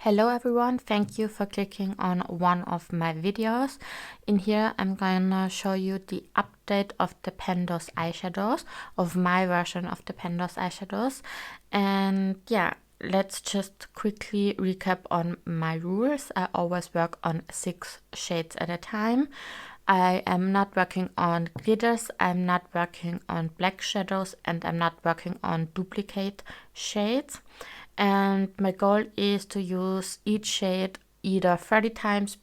Hello everyone, thank you for clicking on one of my videos. In here I'm gonna show you the update of the Panthoseeyeshadows eyeshadows, of my version of the Panthoseeyeshadows eyeshadows. And yeah, let's just quickly recap on my rules. I always work on 6 shades at a time. I am not working on glitters, I'm not working on black shadows, and I'm not working on duplicate shades. And my goal is to use each shade either 30 times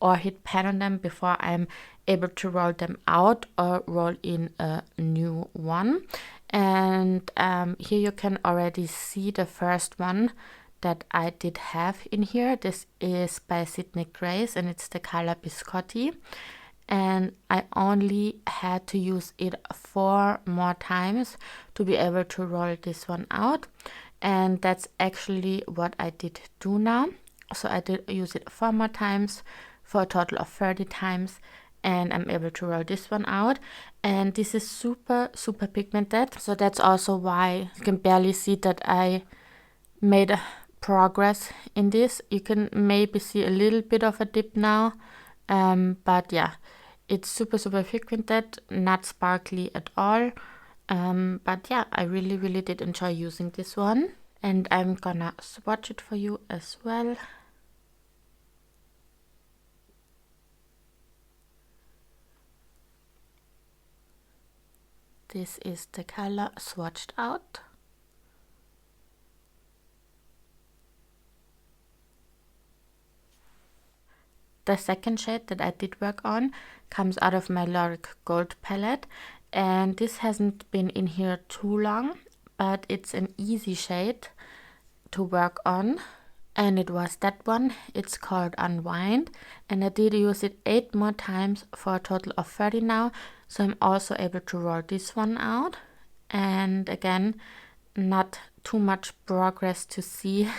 or hit pan on them before I'm able to roll them out or roll in a new one. And here you can already see the first one that I did have in here. This is by Knightriders and it's the color Biscotti. And I only had to use it 4 more times to be able to roll this one out. And that's actually what I did do now. So I did use it 4 more times for a total of 30 times, and I'm able to roll this one out. And this is super pigmented, so that's also why you can barely see that I made progress in this. You can maybe see a little bit of a dip now, but yeah, it's super pigmented, not sparkly at all. But yeah, I really did enjoy using this one, and I'm gonna swatch it for you as well. This is the color swatched out. The second shade that I did work on comes out of my Lorik Gold palette, and this hasn't been in here too long, but it's an easy shade to work on, and it was that one. It's called Unwind, and I did use it 8 more times for a total of 30 now, so I'm also able to roll this one out. And again, not too much progress to see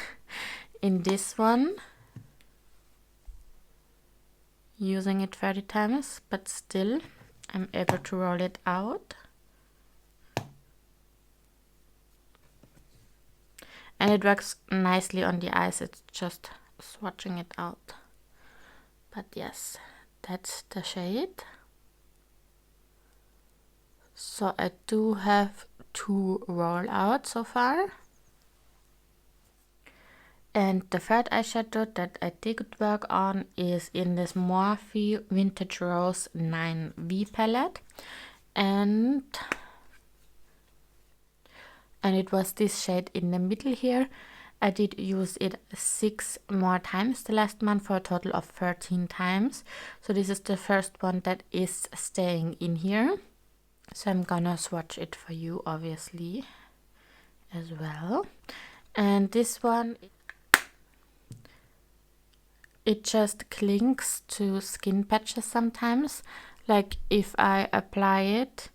in this one, using it 30 times, but still I'm able to roll it out. And it works nicely on the eyes, it's just swatching it out. But yes, that's the shade. So I do have 2 roll out so far. And the third eyeshadow that I did work on is in this Morphe Vintage Rose 9V palette. And it was this shade in the middle here. I did use it 6 more times the last month for a total of 13 times. So this is the first one that is staying in here. So I'm gonna swatch it for you obviously as well. And this one, it just clings to skin patches sometimes. Like if I apply it,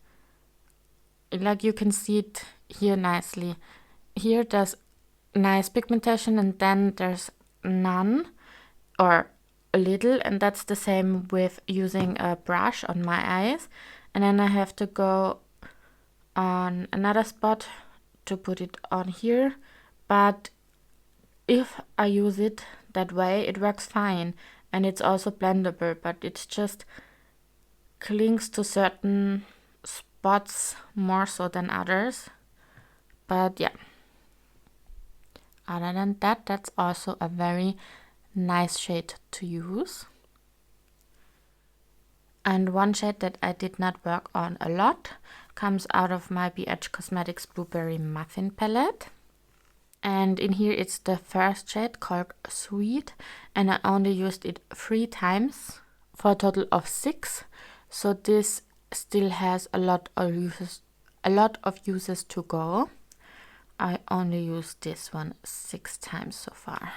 like you can see it here nicely. Here there's nice pigmentation and then there's none or a little, and that's the same with using a brush on my eyes. And then I have to go on another spot to put it on here. But if I use it that way, it works fine, and it's also blendable, but it just clings to certain spots more so than others. But yeah, other than that, that's also a very nice shade to use. And one shade that I did not work on a lot comes out of my BH Cosmetics Blueberry Muffin palette. And in here it's the first shade called Sweet, and I only used it 3 times for a total of 6. So this still has a lot of uses to go. I only used this one 6 times so far.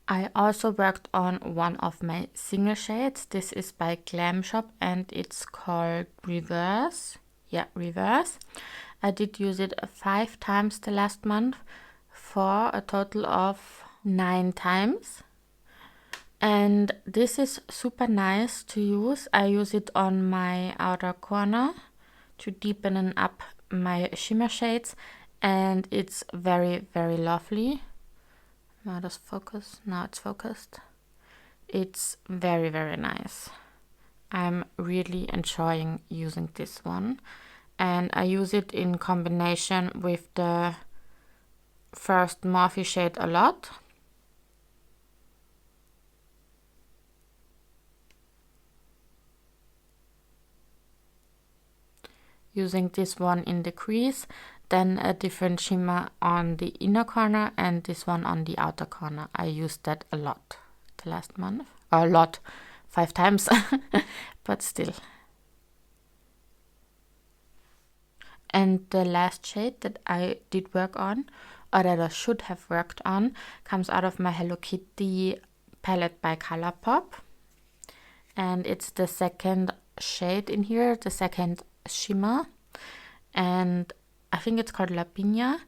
I also worked on one of my single shades. This is by Glam Shop and it's called Reverse. Yeah, Reverse. I did use it 5 times the last month for a total of 9 times. And this is super nice to use. I use it on my outer corner to deepen up my shimmer shades, and it's very, very lovely. Now does focus? Now it's focused. It's very, very nice. I'm really enjoying using this one, and I use it in combination with the first Morphe shade a lot. Using this one in the crease, then a different shimmer on the inner corner and this one on the outer corner. I used that a lot the last month. A lot, 5 times, but still. And the last shade that I did work on, or that I should have worked on, comes out of my Hello Kitty palette by Colourpop. And it's the second shade in here, the second shimmer, and I think it's called La Piña,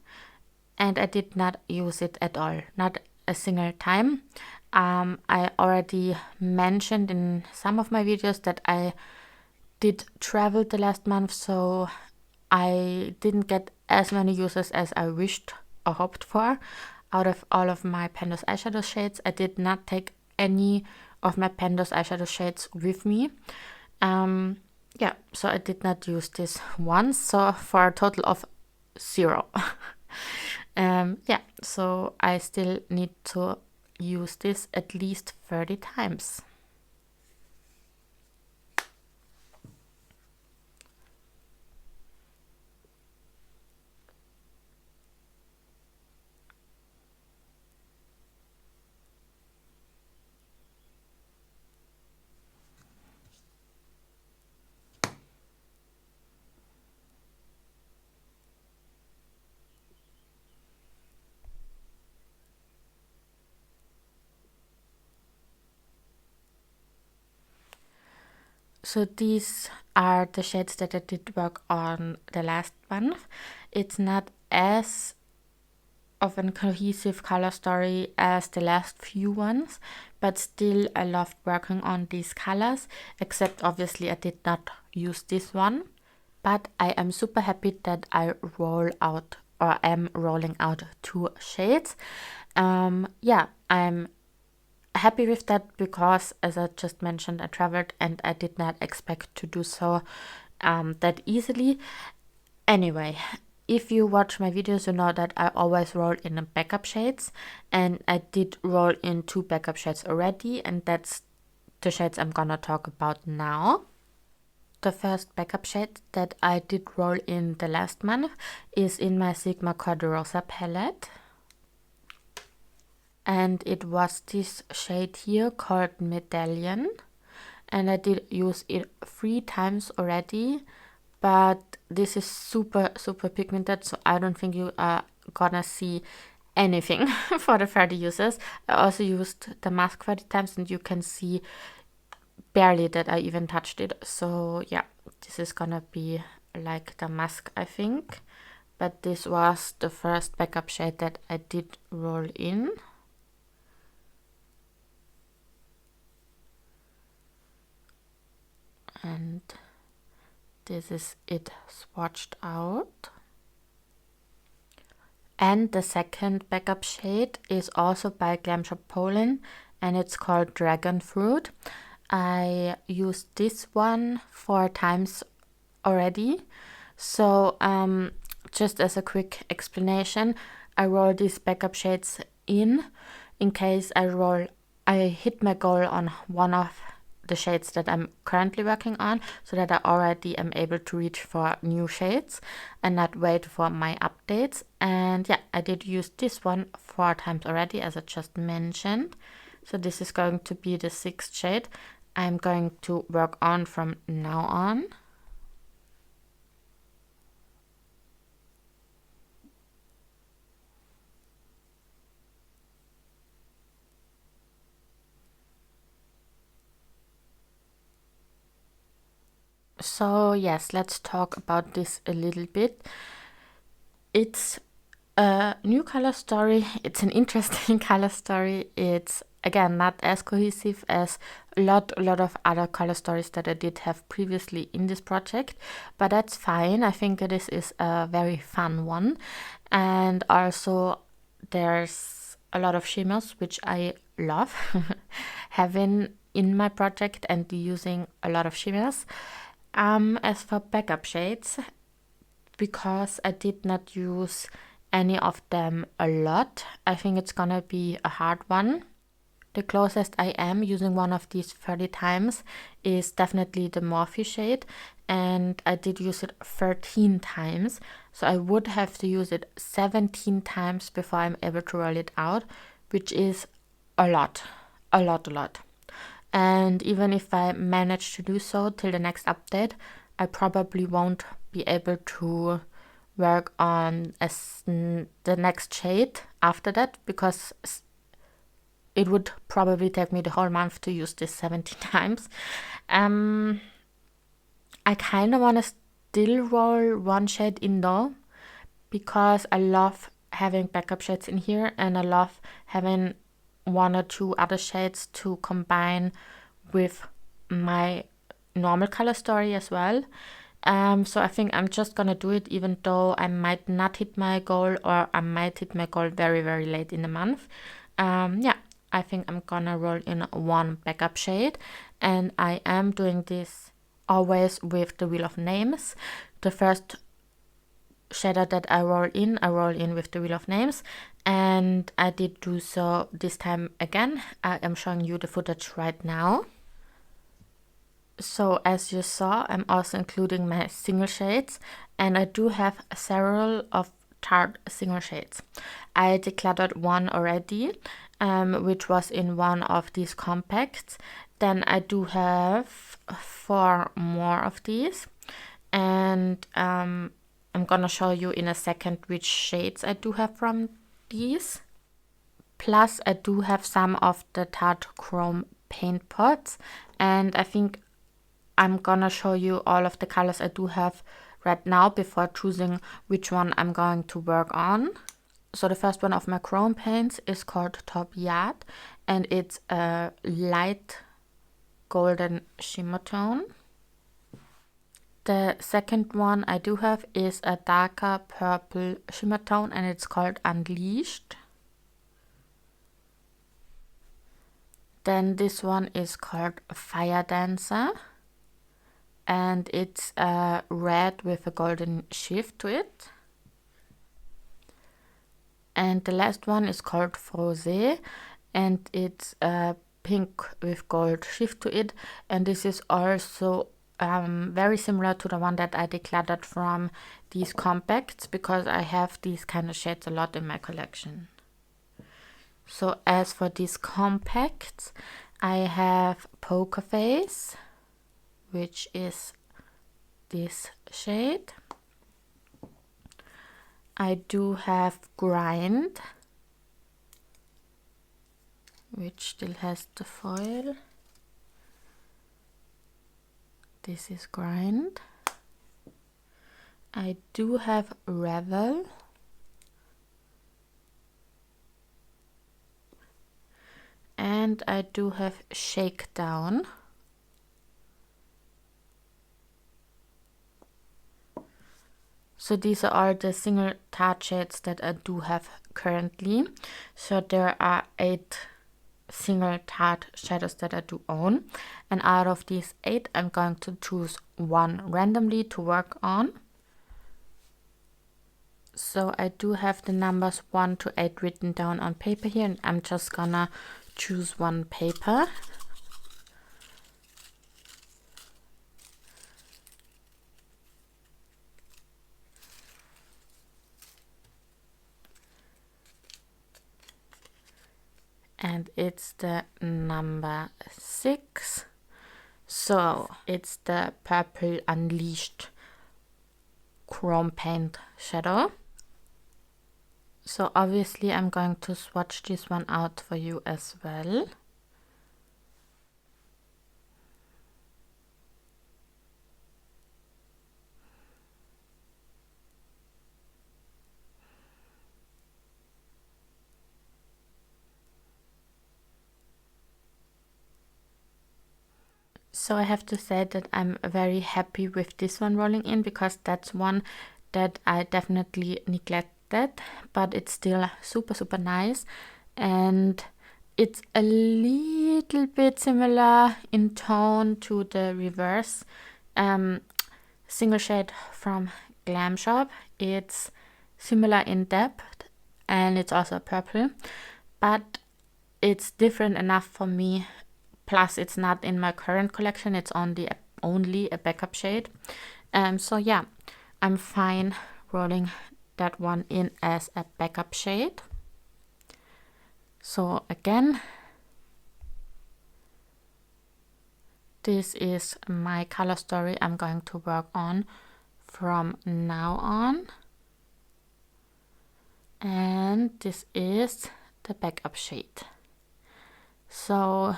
and I did not use it at all, not a single time. I already mentioned in some of my videos that I did travel the last month, so I didn't get as many uses as I wished or hoped for out of all of my Panthoseeyeshadows eyeshadow shades. I did not take any of my Panthoseeyeshadows eyeshadow shades with me. Yeah, so I did not use this once, so for a total of 0. Yeah, so I still need to use this at least 30 times. So these are the shades that I did work on the last month. It's not as of a cohesive color story as the last few ones, but still I loved working on these colors, except obviously I did not use this one. But I am super happy that I am rolling out 2 shades. Yeah, I'm happy with that because, as I just mentioned, I traveled and I did not expect to do so that easily. Anyway, if you watch my videos, you know that I always roll in backup shades, and I did roll in 2 backup shades already, and that's the shades I'm gonna talk about now. The first backup shade that I did roll in the last month is in my Sigma Corderosa palette. And it was this shade here called Medallion, and I did use it 3 times already, but this is super pigmented, so I don't think you are gonna see anything for the 30 uses. I also used the mask 30 times, and you can see barely that I even touched it. So yeah, this is gonna be like the mask, I think. But this was the first backup shade that I did roll in. And this is it swatched out. And the second backup shade is also by Glam Shop Poland, and it's called Dragon Fruit. I used this one 4 times already. So just as a quick explanation, I roll these backup shades in case I hit my goal on one of the shades that I'm currently working on, so that I already am able to reach for new shades and not wait for my updates. And yeah, I did use this one 4 times already, as I just mentioned. So this is going to be the 6th shade I'm going to work on from now on. So yes, let's talk about this a little bit. It's a new color story. It's an interesting color story. It's again not as cohesive as a lot of other color stories that I did have previously in this project, but that's fine. I think this is a very fun one, and also there's a lot of shimmers which I love having in my project and using a lot of shimmers. As for backup shades, because I did not use any of them a lot, I think it's gonna be a hard one. The closest I am using one of these 30 times is definitely the Morphe shade, and I did use it 13 times, so I would have to use it 17 times before I'm able to roll it out, which is a lot. And even if I manage to do so till the next update, I probably won't be able to work on the next shade after that, because it would probably take me the whole month to use this 17 times. I kind of want to still roll one shade in though, because I love having backup shades in here, and I love having one or two other shades to combine with my normal color story as well. So I think I'm just gonna do it, even though I might not hit my goal, or I might hit my goal very, very late in the month. Yeah, I think I'm gonna roll in one backup shade, and I am doing this always with the Wheel of Names. The first shadow that I roll in with the Wheel of Names, and I did do so this time again. I am showing you the footage right now. So as you saw, I'm also including my single shades, and I do have several of Tarte single shades. I decluttered one already, which was in one of these compacts. Then I do have 4 more of these, and I'm gonna show you in a second which shades I do have from these. Plus I do have some of the Tarte Chrome paint pots, and I think I'm gonna show you all of the colors I do have right now before choosing which one I'm going to work on. So the first one of my chrome paints is called Top Yard, and it's a light golden shimmer tone. The second one I do have is a darker purple shimmer tone, and it's called Unleashed. Then this one is called Fire Dancer, and it's red with a golden shift to it. And the last one is called Frosé, and it's pink with gold shift to it. And this is also very similar to the one that I decluttered from these compacts, because I have these kind of shades a lot in my collection. So as for these compacts, I have Poker Face, which is this shade. I do have Grind, which still has the foil. This is Grind. I do have Revel. And I do have Shakedown. So these are all the single Tarte shades that I do have currently. So there are 8 single Tarte shadows that I do own. And out of these 8, I'm going to choose one randomly to work on. So I do have the numbers 1 to 8 written down on paper here, and I'm just gonna choose one paper. And it's the number 6. So it's the Purple Unleashed Chrome Paint shadow. So obviously I'm going to swatch this one out for you as well. So I have to say that I'm very happy with this one rolling in, because that's one that I definitely neglected, but it's still super nice, and it's a little bit similar in tone to the reverse single shade from Glam Shop. It's similar in depth, and it's also purple, but it's different enough for me. Plus, it's not in my current collection. It's only a backup shade. So yeah, I'm fine rolling that one in as a backup shade. So again, this is my color story I'm going to work on from now on. And this is the backup shade. So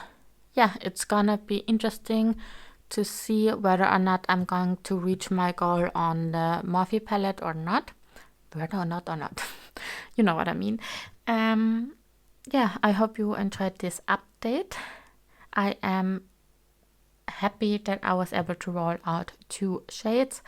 yeah, it's gonna be interesting to see whether or not I'm going to reach my goal on the Morphe palette or not. Whether or not. You know what I mean. Yeah, I hope you enjoyed this update. I am happy that I was able to roll out 2 shades.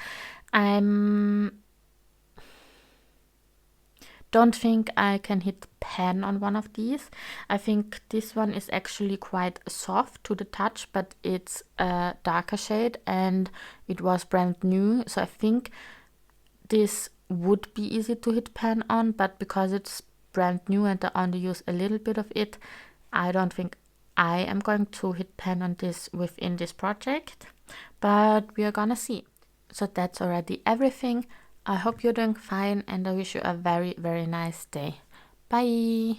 Don't think I can hit pan on one of these. I think this one is actually quite soft to the touch, but it's a darker shade and it was brand new, so I think this would be easy to hit pan on, but because it's brand new and I only use a little bit of it, I don't think I am going to hit pan on this within this project, but we are gonna see. So that's already everything. I hope you're doing fine, and I wish you a very nice day. Bye!